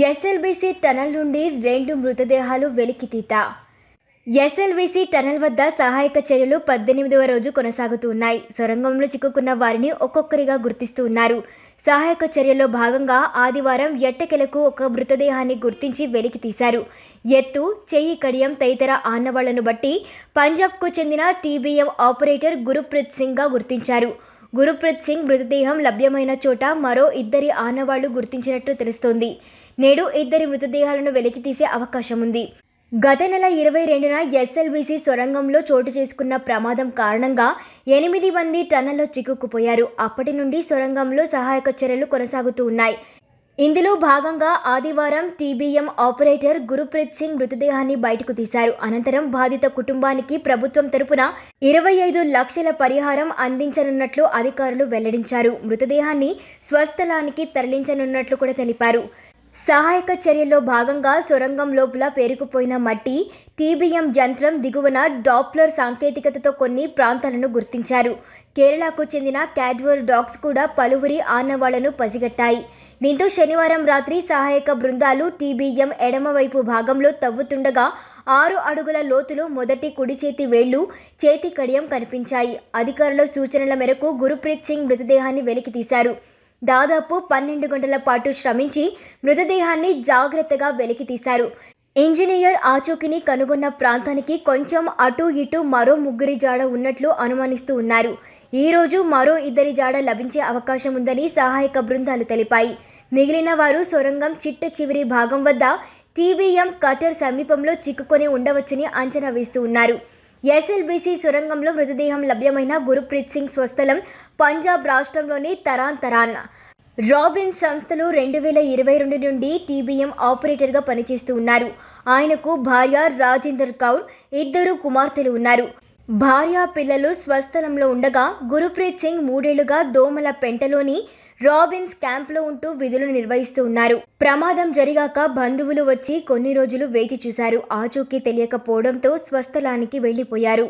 SLBC tunnel నుండి 2 మృతదేహాలు వెలికితీత. ఎస్ఎల్బీసీ టనల్ వద్ద సహాయక చర్యలు 18వ రోజు కొనసాగుతూ ఉన్నాయి. సొరంగంలో చిక్కుకున్న వారిని ఒక్కొక్కరిగా గుర్తిస్తూ ఉన్నారు. సహాయక చర్యల్లో భాగంగా ఆదివారం ఎట్టకెలకు ఒక మృతదేహాన్ని గుర్తించి వెలికి తీశారు. ఎత్తు, చెయ్యి కడియం తదితర ఆనవాళ్లను బట్టి పంజాబ్కు చెందిన టీబీఎం ఆపరేటర్ గురుప్రీత్ సింగ్గా గుర్తించారు. గురుప్రీత్ సింగ్ మృతదేహం లభ్యమైన చోట మరో 2 ఆనవాళ్లు గుర్తించినట్లు తెలుస్తోంది. నేడు 2 మృతదేహాలను వెలికితీసే అవకాశం ఉంది. గత నెల 22న ఎస్ఎల్బీసీ సొరంగంలో చోటు చేసుకున్న ప్రమాదం కారణంగా 8 మంది టన్నల్లో చిక్కుకుపోయారు. అప్పటి నుండి సొరంగంలో సహాయక చర్యలు కొనసాగుతూ ఉన్నాయి. ఇందులో భాగంగా ఆదివారం టీబీఎం ఆపరేటర్ గురుప్రీత్ సింగ్ మృతదేహాన్ని బయటకు తీశారు. అనంతరం బాధిత కుటుంబానికి ప్రభుత్వం తరపున 25 లక్షల పరిహారం అందించనున్నట్లు అధికారులు వెల్లడించారు. మృతదేహాన్ని స్వస్థలానికి తరలించనున్నట్లు కూడా తెలిపారు. సహాయక చర్యల్లో భాగంగా సొరంగం లోపల పేరుకుపోయిన మట్టి, టీబీఎం యంత్రం దిగువన డాప్లర్ సాంకేతికతతో కొన్ని ప్రాంతాలను గుర్తించారు. కేరళకు చెందిన క్యాడ్వర్ డాగ్స్ కూడా పలువురి ఆనవాళ్లను పసిగట్టాయి. దీంతో శనివారం రాత్రి సహాయక బృందాలు టీబీఎం ఎడమవైపు భాగంలో తవ్వుతుండగా 6 అడుగుల లోతులో మొదటి కుడి చేతి వేళ్లు, చేతి కడియం కనిపించాయి. అధికారుల సూచనల మేరకు గురుప్రీత్ సింగ్ మృతదేహాన్ని వెలికి తీశారు. దాదాపు 12 గంటల పాటు శ్రమించి మృతదేహాన్ని జాగ్రత్తగా వెలికి తీశారు. ఇంజనీర్ ఆచూకీని కనుగొన్న ప్రాంతానికి కొంచెం అటు ఇటు మరో 3 జాడ ఉన్నట్లు అనుమానిస్తూ ఉన్నారు. ఈ రోజు మరో 2 జాడ లభించే అవకాశం ఉందని సహాయక బృందాలు తెలిపాయి. మిగిలిన వారు సొరంగం చిట్ట చివరి భాగం వద్ద టీబీఎం కటర్ సమీపంలో చిక్కుకొని ఉండవచ్చని అంచనా వేస్తూ ఉన్నారు. ఎస్ఎల్బీసీ సొరంగంలో మృతదేహం లభ్యమైన గురుప్రీత్ సింగ్ స్వస్థలం పంజాబ్ రాష్ట్రంలోని తరాన్. రాబిన్స్ సంస్థలో 2022 నుండి టీబీఎం ఆపరేటర్గా పనిచేస్తూ ఉన్నారు. ఆయనకు భార్య రాజేందర్ కౌర్, 2 కుమార్తెలు ఉన్నారు. భార్య, పిల్లలు స్వస్థలంలో ఉండగా గురుప్రీత్ సింగ్ 3 ఏళ్లుగా దోమల పెంటలోని రాబిన్స్ క్యాంప్లో ఉంటూ విధులు నిర్వహిస్తూ ఉన్నారు. ప్రమాదం జరిగాక బంధువులు వచ్చి కొన్ని రోజులు వేచి చూశారు. ఆచూకీ తెలియకపోవడంతో స్వస్థలానికి వెళ్లిపోయారు.